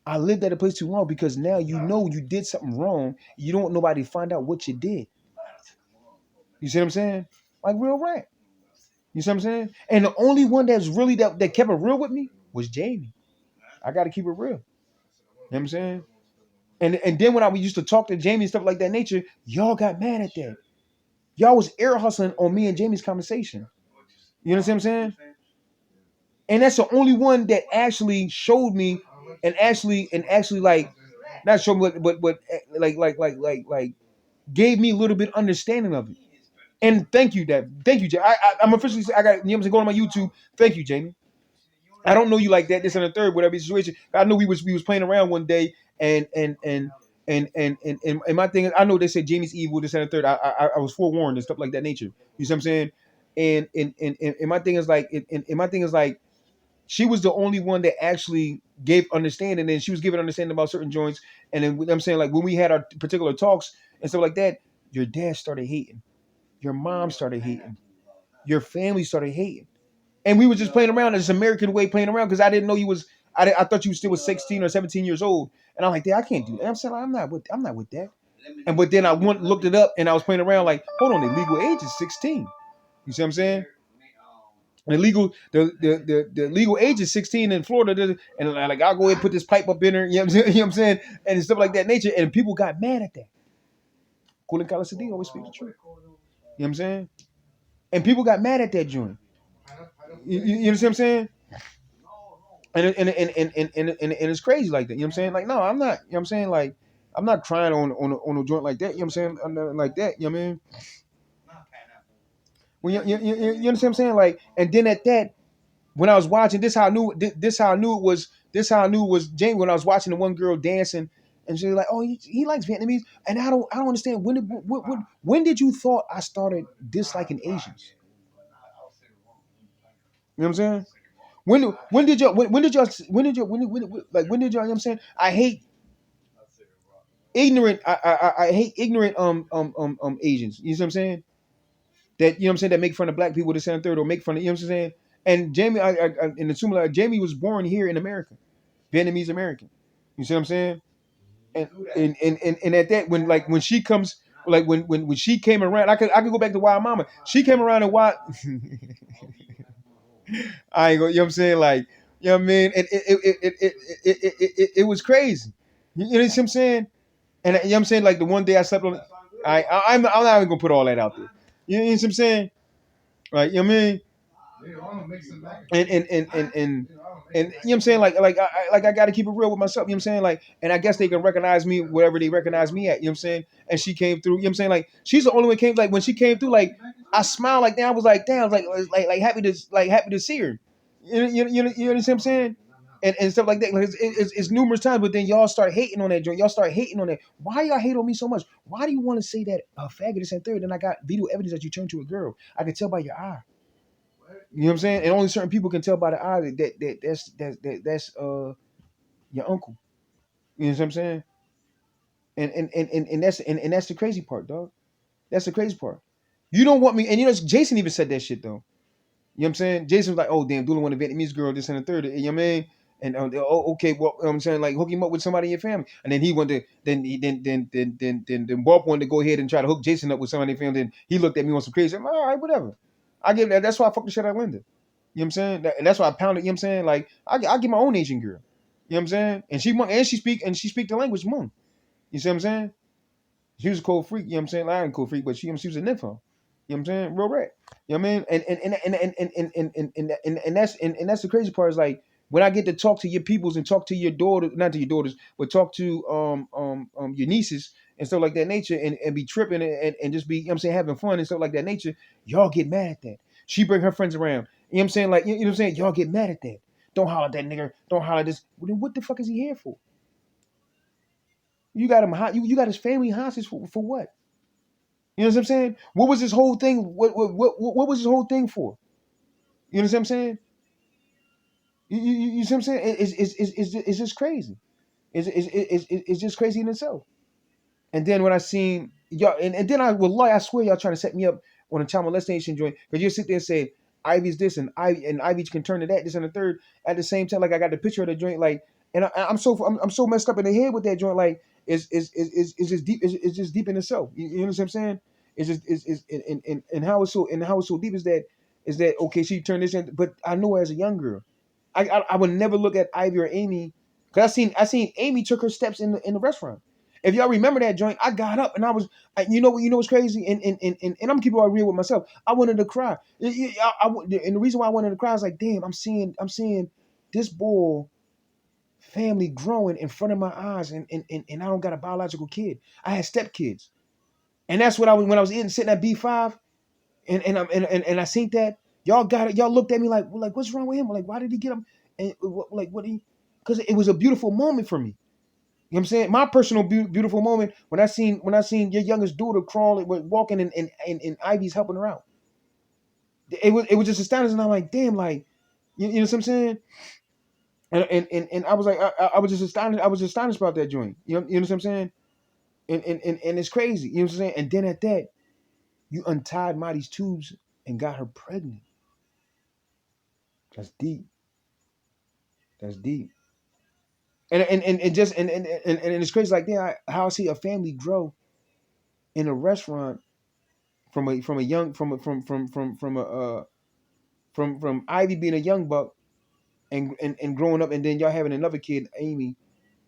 I lived at a place too long because now you know you did something wrong. You don't want nobody to find out what you did. You see what I'm saying? Like real rap. You see what I'm saying? And the only one that's really that kept it real with me was Jamie. I got to keep it real. You know what I'm saying? And then when I used to talk to Jamie and stuff like that nature, y'all got mad at that. Y'all was air hustling on me and Jamie's conversation. You know what I'm saying? And that's the only one that actually showed me and actually like not showed me but like gave me a little bit understanding of it. And thank you, Jamie. I'm officially I got you know what I'm saying, going on my YouTube. Thank you, Jamie. I don't know you like that, this and the third, whatever situation. I know we was playing around one day and my thing is I know they said Jamie's evil, this and the third. I was forewarned and stuff like that nature. You see what I'm saying? And my thing is like and my thing is like she was the only one that actually gave understanding, and she was giving understanding about certain joints. And then I'm saying like when we had our particular talks and stuff like that, your dad started hating, your mom started hating, your family started hating, and we were just playing around in this American way, playing around because I didn't know you was. I thought you still was 16 or 17 years old, and I'm like, Dad, I can't do that. I'm saying like, I'm not with that. And but then I went looked it up, and I was playing around like, hold on, the legal age is 16. You see what I'm saying? The legal age is 16 in Florida, and like I'll go ahead and put this pipe up in her, you know what I'm saying, you know what I'm saying, and stuff like that nature, and people got mad at that. Colin Calisadine always speak the truth. You know what I'm saying? And people got mad at that joint. You know what I'm saying? And it's crazy like that. You know what I'm saying? Like, no, I'm not. You know what I'm saying? Like, I'm not crying on a joint like that. You know what I'm saying? I'm not like that. You know what I mean? Well, you understand what I'm saying? Like, and then at that, when I was watching this, how I knew this, how I knew it was this, how I knew it was Jamie. When I was watching the one girl dancing, and she was like, "Oh, he likes Vietnamese," and I don't understand when did you thought I started disliking Asians? You know what I'm saying? When did y'all when did y'all when did y'all, you know what I'm saying? I hate ignorant I hate ignorant Asians. You know what I'm saying? That, you know what I'm saying, that make fun of black people, this and third, or make fun of, you know what I'm saying? And Jamie, I in assuming like Jamie was born here in America, Vietnamese American. You see what I'm saying? And at that, when she comes, like when she came around, I could go back to Wild Mama. She came around and Wild. I ain't go. You know what I'm saying? Like, you know what I mean? It was crazy. You know what I'm saying? And you know what I'm saying? Like the one day I slept on. I'm not even gonna put all that out there. You know what I'm saying? Like, you know what I mean? And you know what I'm saying, I got to keep it real with myself, you know what I'm saying, like, and I guess they can recognize me wherever they recognize me at, you know what I'm saying. And she came through, you know what I'm saying, like she's the only one came, like when she came through, like I smiled, like damn, I was like damn, I was like happy to see her, you know what I'm saying, and stuff like that. Like it's numerous times, but then y'all start hating on that joint. Y'all start hating on that. Why y'all hate on me so much? Why do you want to say that a faggot is and third? Then I got video evidence that you turned to a girl. I can tell by your eye. You know what I'm saying? And only certain people can tell by the eye that's your uncle. You know what I'm saying? And that's the crazy part, dog. That's the crazy part. You don't want me, and you know Jason even said that shit though. You know what I'm saying? Jason was like, "Oh damn, Dula want a Vietnamese girl, this and the third." You know what I mean? And oh okay, well, you know what I'm saying, like hook him up with somebody in your family, and then he wanted to, then Bob wanted to go ahead and try to hook Jason up with somebody in your family. Then he looked at me on some crazy. I'm like, all right, whatever. I give that. That's why I fuck the shit out of Linda. You know what I'm saying? And that's why I pounded. You know what I'm saying? Like I get my own Asian girl. You know what I'm saying? And she speak the language Hmong. You see what I'm saying? She was a cold freak. You know what I'm saying? Like, I ain't a cold freak, but she was a nympho. You know what I'm saying? Real rat. You know what I mean? And that's the crazy part is like when I get to talk to your peoples and talk to your daughter, not to your daughters, but talk to your nieces and stuff like that nature, and be tripping and just be, you know what I'm saying, having fun and stuff like that nature, y'all get mad at that. She bring her friends around. You know what I'm saying? Like, you know what I'm saying? Y'all get mad at that. Don't holler at that nigga. Don't holler at this. Well, then what the fuck is he here for? You got him hot. You got his family hostage for what? You know what I'm saying? What was this whole thing? What was this whole thing for? You know what I'm saying? You see what I'm saying? It's just crazy. It's just crazy in itself. And then when I seen y'all, and then I will lie, I swear y'all trying to set me up on a child molestation joint because you sit there and say Ivy's this and Ivy can turn to that, this and the third at the same time. Like I got the picture of the joint, like, and I'm so messed up in the head with that joint. Like it's just deep. It's just deep in itself. You know what I'm saying? It's just it's and how it's so deep is that okay? She turned this in, but I know her as a young girl. I would never look at Ivy or Amy because I seen Amy took her steps in the restaurant. If y'all remember that joint, I got up and I was, you know what's crazy, and I'm keeping it all real with myself. I wanted to cry. And the reason why I wanted to cry is like, damn, I'm seeing this boy family growing in front of my eyes, and I don't got a biological kid. I had stepkids, and that's what I was when I was sitting at B5, and I seen that y'all got it. Y'all looked at me like what's wrong with him? Like why did he get him? And like what he? Because it was a beautiful moment for me. You know what I'm saying? My personal beautiful moment when I seen your youngest daughter crawl, walking and Ivy's helping her out. It was just astonishing. I'm like, damn, like you know what I'm saying? And I was like, I was just astonished. I was astonished about that joint. You know what I'm saying? And it's crazy. You know what I'm saying? And then at that, you untied Marty's tubes and got her pregnant. That's deep. That's deep. And just and it's crazy. Like, yeah, how I see a family grow in a restaurant from a young from a from Ivy being a young buck and growing up, and then y'all having another kid, Amy,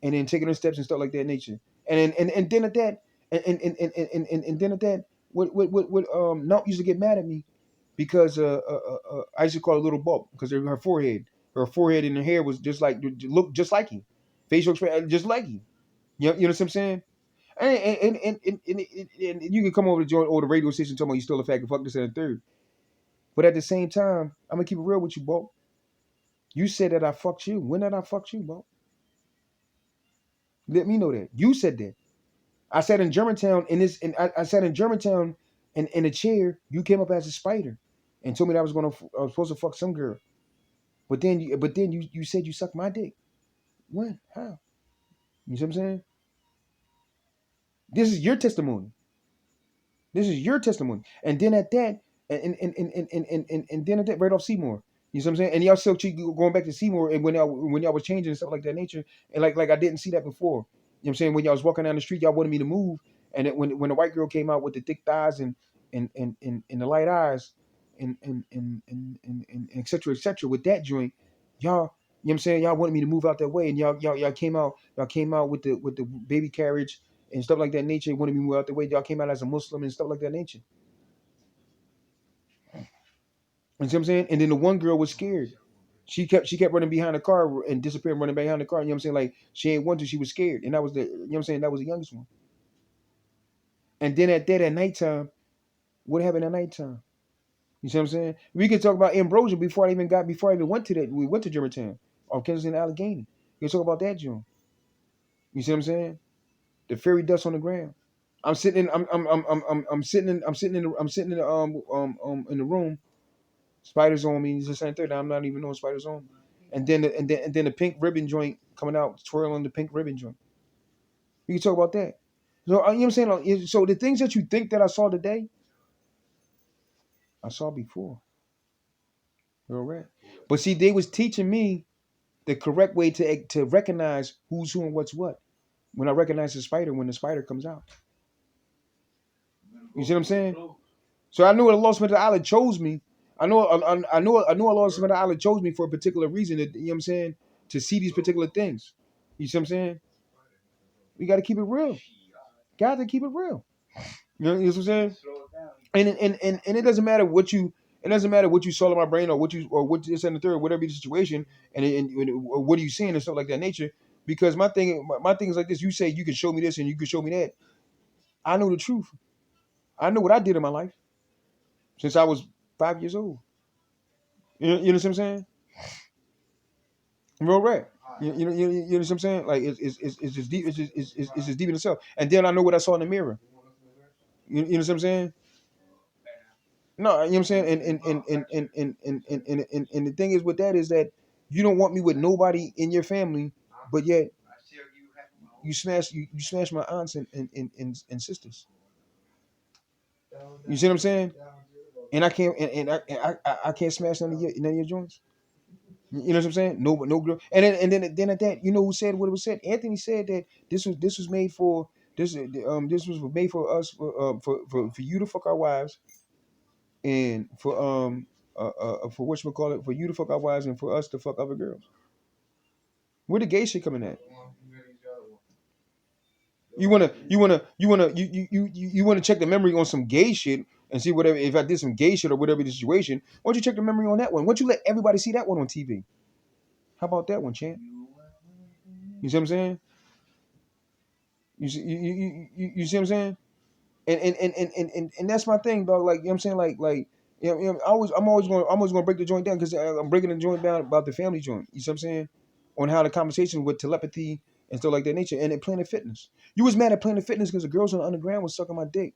and then taking her steps and stuff like that nature. And then at that and then at that, what Nump used to get mad at me because I used to call her little bump because her forehead and her hair was just like looked just like him, facial expression just like him. You know what I'm saying? And you can come over to join or the radio station talking about you still a faggot, fuck this and a third. But at the same time, I'm gonna keep it real with you, Bo. You said that I fucked you. When did I fuck you, Bo? Let me know that. You said that. I sat in Germantown and I sat in Germantown in a chair. You came up as a spider and told me that I was supposed to fuck some girl. But then you said you sucked my dick. When? How? You see what I'm saying? This is your testimony. This is your testimony. And then at that, and then at that, right off Seymour. You see what I'm saying? And y'all still keep going back to Seymour and when y'all was changing and stuff like that nature. And like I didn't see that before. You know what I'm saying? When y'all was walking down the street, y'all wanted me to move. And when the white girl came out with the thick thighs and the light eyes and et cetera, with that joint, y'all, you know what I'm saying? Y'all wanted me to move out that way. And y'all came out with the baby carriage and stuff like that nature. Wanted me to move out the way. Y'all came out as a Muslim and stuff like that nature. You see what I'm saying? And then the one girl was scared. She kept running behind the car and disappearing, running behind the car. You know what I'm saying? Like she ain't want to, she was scared. And that was you know what I'm saying? That was the youngest one. And then at nighttime, what happened at nighttime? You see what I'm saying? We could talk about Ambrosia before I even went to that. We went to Germantown or Kensington, Allegheny. We can talk about that joint. You see what I'm saying? The fairy dust on the ground. I'm sitting in in the room. Spiders on me. It's the same thing. I'm not even knowing spiders on me. And then the pink ribbon joint coming out, twirling the pink ribbon joint. You can talk about that. So you know what I'm saying? So the things that you think that I saw today, I saw before. You're right. But see, they was teaching me the correct way to recognize who's who and what's what. When I recognize the spider, when the spider comes out. You see what I'm saying? So I knew Allah subhanahu wa ta'ala chose me. I know Allah subhanahu wa ta'ala chose me for a particular reason. You know what I'm saying? To see these particular things. You see what I'm saying? We got to keep it real. Got to keep it real. You know what I'm saying? And it doesn't matter what you saw in my brain or what this and the third, whatever the situation, or what are you seeing and stuff like that nature. Because my thing is like this: you say you can show me this and you can show me that. I know the truth. I know what I did in my life since I was 5 years old. You know what I'm saying? Real rap. You know what I'm saying? Like it's just deep. It's just deep in itself. And then I know what I saw in the mirror. You know what I'm saying? No, you know what I'm saying. And the thing is with that is that you don't want me with nobody in your family, but yet you smash my aunts and sisters. You see what I'm saying? And I can't and I can't smash none of your joints. You know what I'm saying? No, no girl. And then at that, you know who said what it was said? Anthony said that this was made for this was made for us for you to fuck our wives and for what you call it for you to fuck our wives and for us to fuck other girls. Where the gay shit coming at? You wanna check the memory on some gay shit and see whatever if I did some gay shit or whatever the situation. Why don't you check the memory on that one? Why don't you let everybody see that one on TV? How about that one, champ? You see what I'm saying? You see what I'm saying? And that's my thing, dog. Like you know what I'm saying, I'm always gonna break the joint down because I'm breaking the joint down about the family joint. You see what I'm saying? On how the conversation with telepathy and stuff like that nature, and at Planet Fitness, you was mad at Planet Fitness because the girls on the underground was sucking my dick.